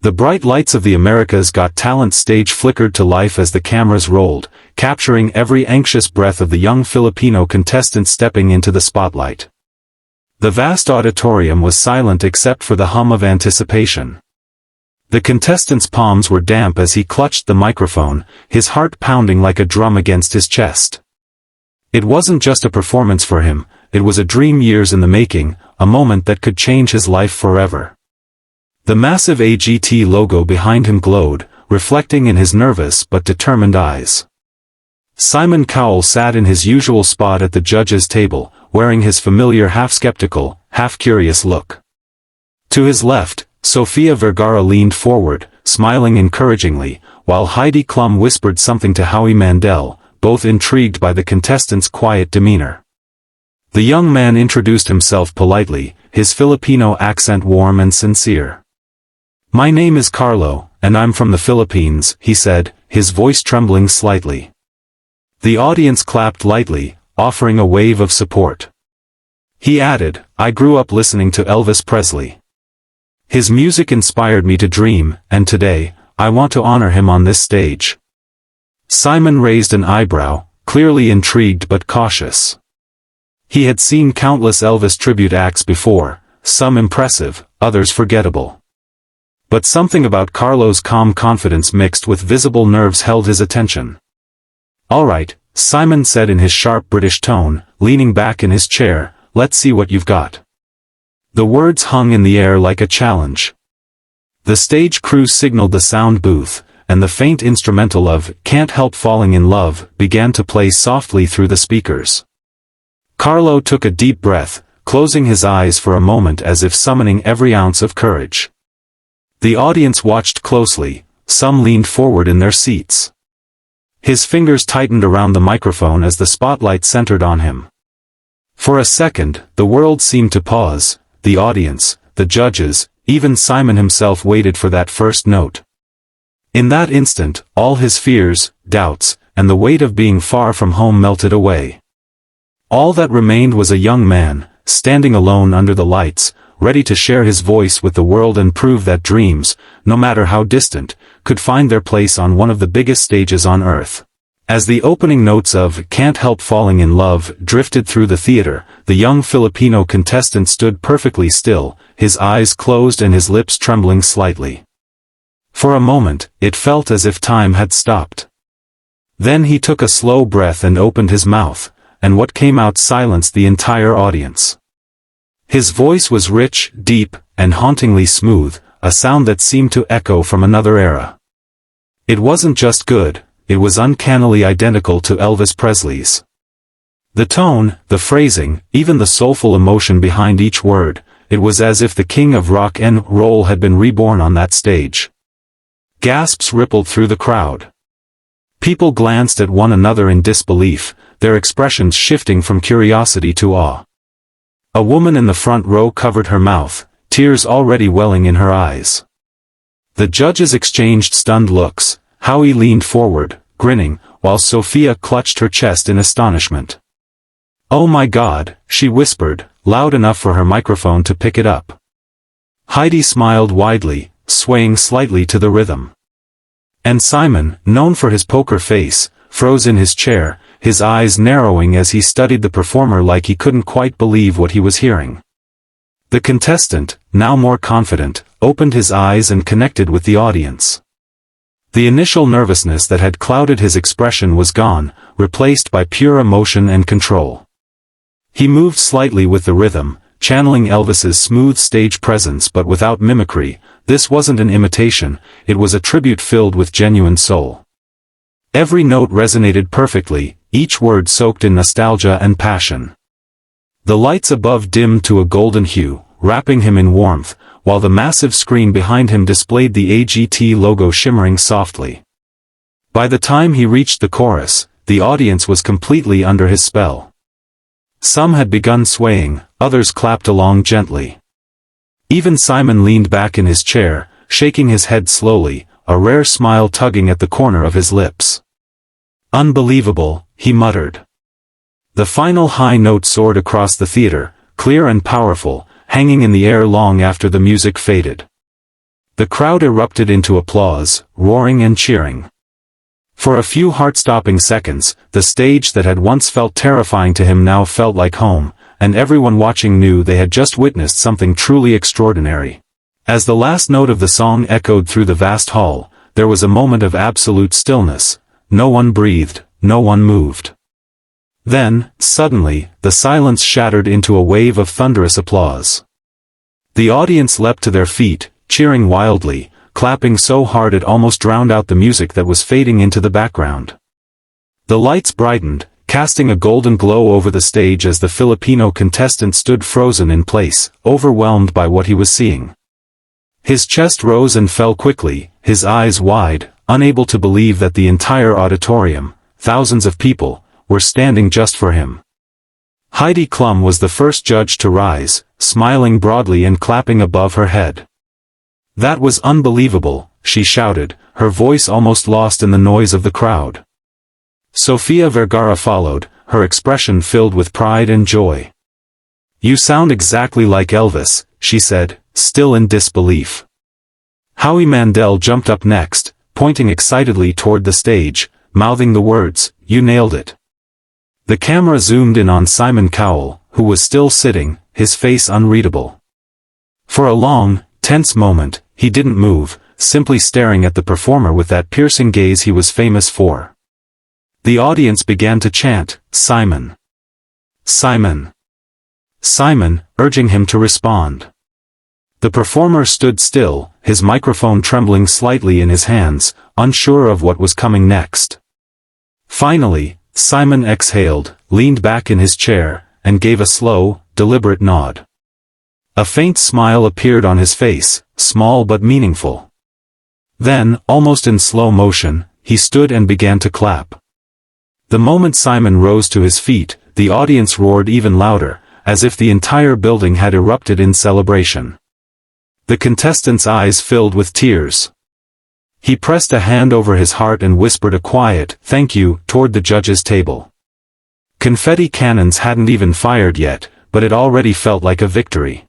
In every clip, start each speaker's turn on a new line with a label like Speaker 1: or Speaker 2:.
Speaker 1: The bright lights of the America's Got Talent stage flickered to life as the cameras rolled, capturing every anxious breath of the young Filipino contestant stepping into the spotlight. The vast auditorium was silent except for the hum of anticipation. The contestant's palms were damp as he clutched the microphone, his heart pounding like a drum against his chest. It wasn't just a performance for him, it was a dream years in the making, a moment that could change his life forever. The massive AGT logo behind him glowed, reflecting in his nervous but determined eyes. Simon Cowell sat in his usual spot at the judges' table, wearing his familiar half-skeptical, half-curious look. To his left, Sofia Vergara leaned forward, smiling encouragingly, while Heidi Klum whispered something to Howie Mandel, both intrigued by the contestant's quiet demeanor. The young man introduced himself politely, his Filipino accent warm and sincere. "My name is Carlo, and I'm from the Philippines," he said, his voice trembling slightly. The audience clapped lightly, offering a wave of support. He added, "I grew up listening to Elvis Presley. His music inspired me to dream, and today, I want to honor him on this stage." Simon raised an eyebrow, clearly intrigued but cautious. He had seen countless Elvis tribute acts before, some impressive, others forgettable. But something about Carlo's calm confidence mixed with visible nerves held his attention. "All right," Simon said in his sharp British tone, leaning back in his chair, "let's see what you've got." The words hung in the air like a challenge. The stage crew signaled the sound booth, and the faint instrumental of "Can't Help Falling in Love" began to play softly through the speakers. Carlo took a deep breath, closing his eyes for a moment as if summoning every ounce of courage. The audience watched closely, some leaned forward in their seats. His fingers tightened around the microphone as the spotlight centered on him. For a second, the world seemed to pause, the audience, the judges, even Simon himself waited for that first note. In that instant, all his fears, doubts, and the weight of being far from home melted away. All that remained was a young man, standing alone under the lights, ready to share his voice with the world and prove that dreams, no matter how distant, could find their place on one of the biggest stages on earth. As the opening notes of "Can't Help Falling in Love" drifted through the theater, the young Filipino contestant stood perfectly still, his eyes closed and his lips trembling slightly. For a moment, it felt as if time had stopped. Then he took a slow breath and opened his mouth, and what came out silenced the entire audience. His voice was rich, deep, and hauntingly smooth, a sound that seemed to echo from another era. It wasn't just good, it was uncannily identical to Elvis Presley's. The tone, the phrasing, even the soulful emotion behind each word, it was as if the king of rock and roll had been reborn on that stage. Gasps rippled through the crowd. People glanced at one another in disbelief, their expressions shifting from curiosity to awe. A woman in the front row covered her mouth, tears already welling in her eyes. The judges exchanged stunned looks. Howie leaned forward, grinning, while Sofia clutched her chest in astonishment. "Oh my God," she whispered, loud enough for her microphone to pick it up. Heidi smiled widely, swaying slightly to the rhythm. And Simon, known for his poker face, froze in his chair, his eyes narrowing as he studied the performer like he couldn't quite believe what he was hearing. The contestant, now more confident, opened his eyes and connected with the audience. The initial nervousness that had clouded his expression was gone, replaced by pure emotion and control. He moved slightly with the rhythm, channeling Elvis's smooth stage presence but without mimicry. This wasn't an imitation, it was a tribute filled with genuine soul. Every note resonated perfectly, each word soaked in nostalgia and passion. The lights above dimmed to a golden hue, wrapping him in warmth, while the massive screen behind him displayed the AGT logo shimmering softly. By the time he reached the chorus, the audience was completely under his spell. Some had begun swaying, others clapped along gently. Even Simon leaned back in his chair, shaking his head slowly, a rare smile tugging at the corner of his lips. "Unbelievable," he muttered. The final high note soared across the theater, clear and powerful, hanging in the air long after the music faded. The crowd erupted into applause, roaring and cheering. For a few heart-stopping seconds, the stage that had once felt terrifying to him now felt like home, and everyone watching knew they had just witnessed something truly extraordinary. As the last note of the song echoed through the vast hall, there was a moment of absolute stillness. No one breathed, no one moved. Then, suddenly, the silence shattered into a wave of thunderous applause. The audience leapt to their feet, cheering wildly, clapping so hard it almost drowned out the music that was fading into the background. The lights brightened, casting a golden glow over the stage as the Filipino contestant stood frozen in place, overwhelmed by what he was seeing. His chest rose and fell quickly, his eyes wide, unable to believe that the entire auditorium, thousands of people, were standing just for him. Heidi Klum was the first judge to rise, smiling broadly and clapping above her head. "That was unbelievable," she shouted, her voice almost lost in the noise of the crowd. Sofia Vergara followed, her expression filled with pride and joy. "You sound exactly like Elvis," she said, still in disbelief. Howie Mandel jumped up next, pointing excitedly toward the stage, mouthing the words, "You nailed it." The camera zoomed in on Simon Cowell, who was still sitting, his face unreadable. For a long, tense moment, he didn't move, simply staring at the performer with that piercing gaze he was famous for. The audience began to chant, "Simon! Simon! Simon," urging him to respond. The performer stood still, his microphone trembling slightly in his hands, unsure of what was coming next. Finally, Simon exhaled, leaned back in his chair, and gave a slow, deliberate nod. A faint smile appeared on his face, small but meaningful. Then, almost in slow motion, he stood and began to clap. The moment Simon rose to his feet, the audience roared even louder, as if the entire building had erupted in celebration. The contestant's eyes filled with tears. He pressed a hand over his heart and whispered a quiet, "Thank you," toward the judges' table. Confetti cannons hadn't even fired yet, but it already felt like a victory.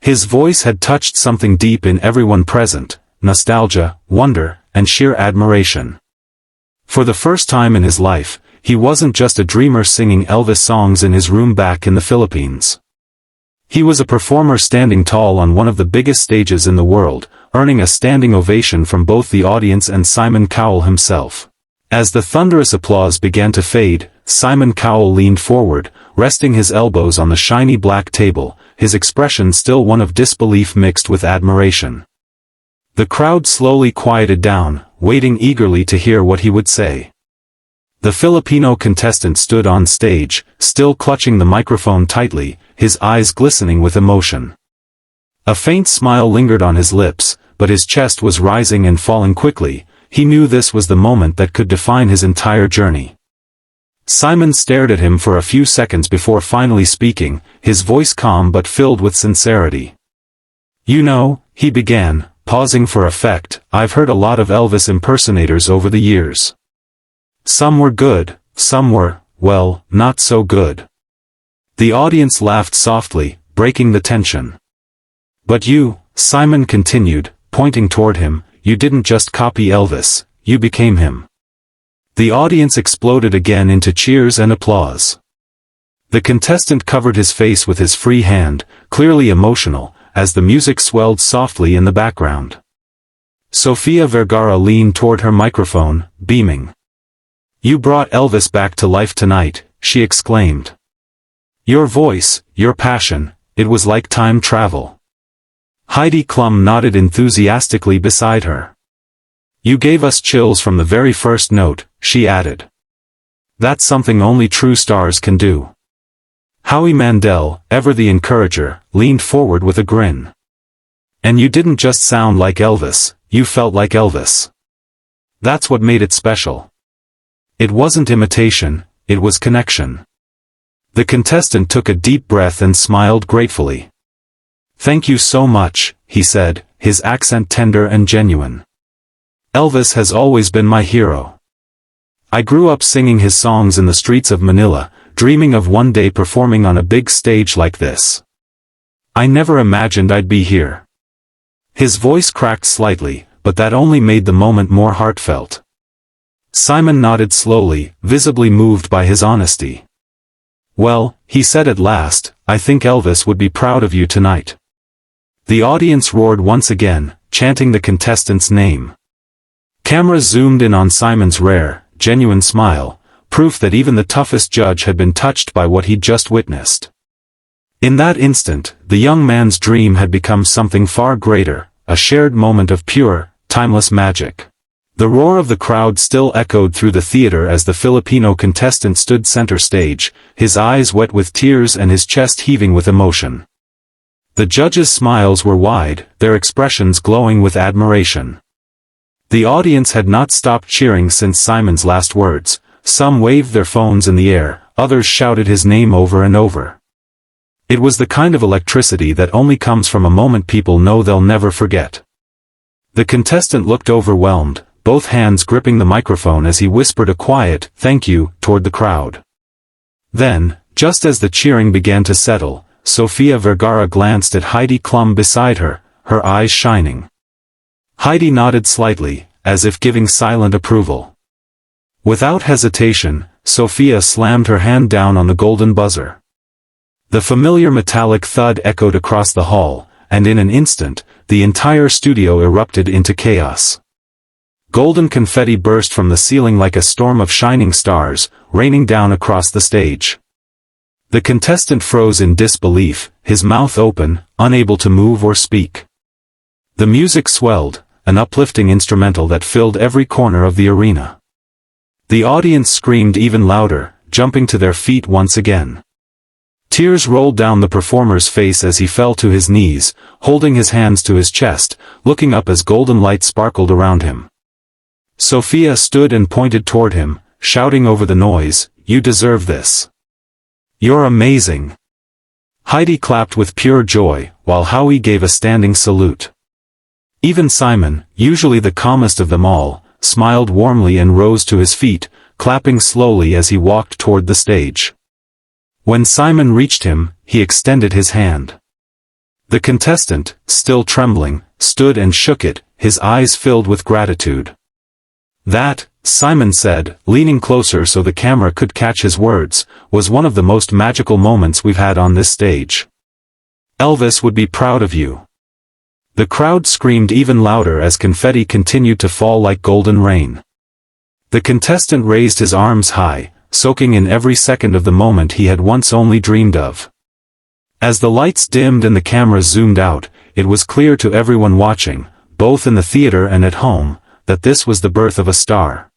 Speaker 1: His voice had touched something deep in everyone present, nostalgia, wonder, and sheer admiration. For the first time in his life, he wasn't just a dreamer singing Elvis songs in his room back in the Philippines. He was a performer standing tall on one of the biggest stages in the world, earning a standing ovation from both the audience and Simon Cowell himself. As the thunderous applause began to fade, Simon Cowell leaned forward, resting his elbows on the shiny black table, his expression still one of disbelief mixed with admiration. The crowd slowly quieted down, waiting eagerly to hear what he would say. The Filipino contestant stood on stage, still clutching the microphone tightly, his eyes glistening with emotion. A faint smile lingered on his lips, but his chest was rising and falling quickly. He knew this was the moment that could define his entire journey. Simon stared at him for a few seconds before finally speaking, his voice calm but filled with sincerity. "You know," he began, pausing for effect, "I've heard a lot of Elvis impersonators over the years. Some were good, some were, well, not so good." The audience laughed softly, breaking the tension. "But you," Simon continued, pointing toward him, "you didn't just copy Elvis, you became him." The audience exploded again into cheers and applause. The contestant covered his face with his free hand, clearly emotional, as the music swelled softly in the background. Sofia Vergara leaned toward her microphone, beaming. "You brought Elvis back to life tonight," she exclaimed. "Your voice, your passion, it was like time travel." Heidi Klum nodded enthusiastically beside her. "You gave us chills from the very first note," she added. "That's something only true stars can do." Howie Mandel, ever the encourager, leaned forward with a grin. "And you didn't just sound like Elvis, you felt like Elvis. That's what made it special. It wasn't imitation, it was connection." The contestant took a deep breath and smiled gratefully. "Thank you so much," he said, his accent tender and genuine. "Elvis has always been my hero. I grew up singing his songs in the streets of Manila, dreaming of one day performing on a big stage like this. I never imagined I'd be here. His voice cracked slightly, but that only made the moment more heartfelt. Simon nodded slowly, visibly moved by his honesty. "Well," he said at last, "I think Elvis would be proud of you tonight." The audience roared once again, chanting the contestant's name. Cameras zoomed in on Simon's rare, genuine smile, proof that even the toughest judge had been touched by what he'd just witnessed. In that instant, the young man's dream had become something far greater, a shared moment of pure, timeless magic. The roar of the crowd still echoed through the theater as the Filipino contestant stood center stage, his eyes wet with tears and his chest heaving with emotion. The judges' smiles were wide, their expressions glowing with admiration. The audience had not stopped cheering since Simon's last words. Some waved their phones in the air, others shouted his name over and over. It was the kind of electricity that only comes from a moment people know they'll never forget. The contestant looked overwhelmed, both hands gripping the microphone as he whispered a quiet, "Thank you," toward the crowd. Then, just as the cheering began to settle, Sofia Vergara glanced at Heidi Klum beside her, her eyes shining. Heidi nodded slightly, as if giving silent approval. Without hesitation, Sofia slammed her hand down on the golden buzzer. The familiar metallic thud echoed across the hall, and in an instant, the entire studio erupted into chaos. Golden confetti burst from the ceiling like a storm of shining stars, raining down across the stage. The contestant froze in disbelief, his mouth open, unable to move or speak. The music swelled, an uplifting instrumental that filled every corner of the arena. The audience screamed even louder, jumping to their feet once again. Tears rolled down the performer's face as he fell to his knees, holding his hands to his chest, looking up as golden light sparkled around him. Sofia stood and pointed toward him, shouting over the noise, "You deserve this. You're amazing." Heidi clapped with pure joy, while Howie gave a standing salute. Even Simon, usually the calmest of them all, smiled warmly and rose to his feet, clapping slowly as he walked toward the stage. When Simon reached him, he extended his hand. The contestant, still trembling, stood and shook it, his eyes filled with gratitude. "That," Simon said, leaning closer so the camera could catch his words, "was one of the most magical moments we've had on this stage. Elvis would be proud of you." The crowd screamed even louder as confetti continued to fall like golden rain. The contestant raised his arms high, soaking in every second of the moment he had once only dreamed of. As the lights dimmed and the cameras zoomed out, it was clear to everyone watching, both in the theater and at home, that this was the birth of a star.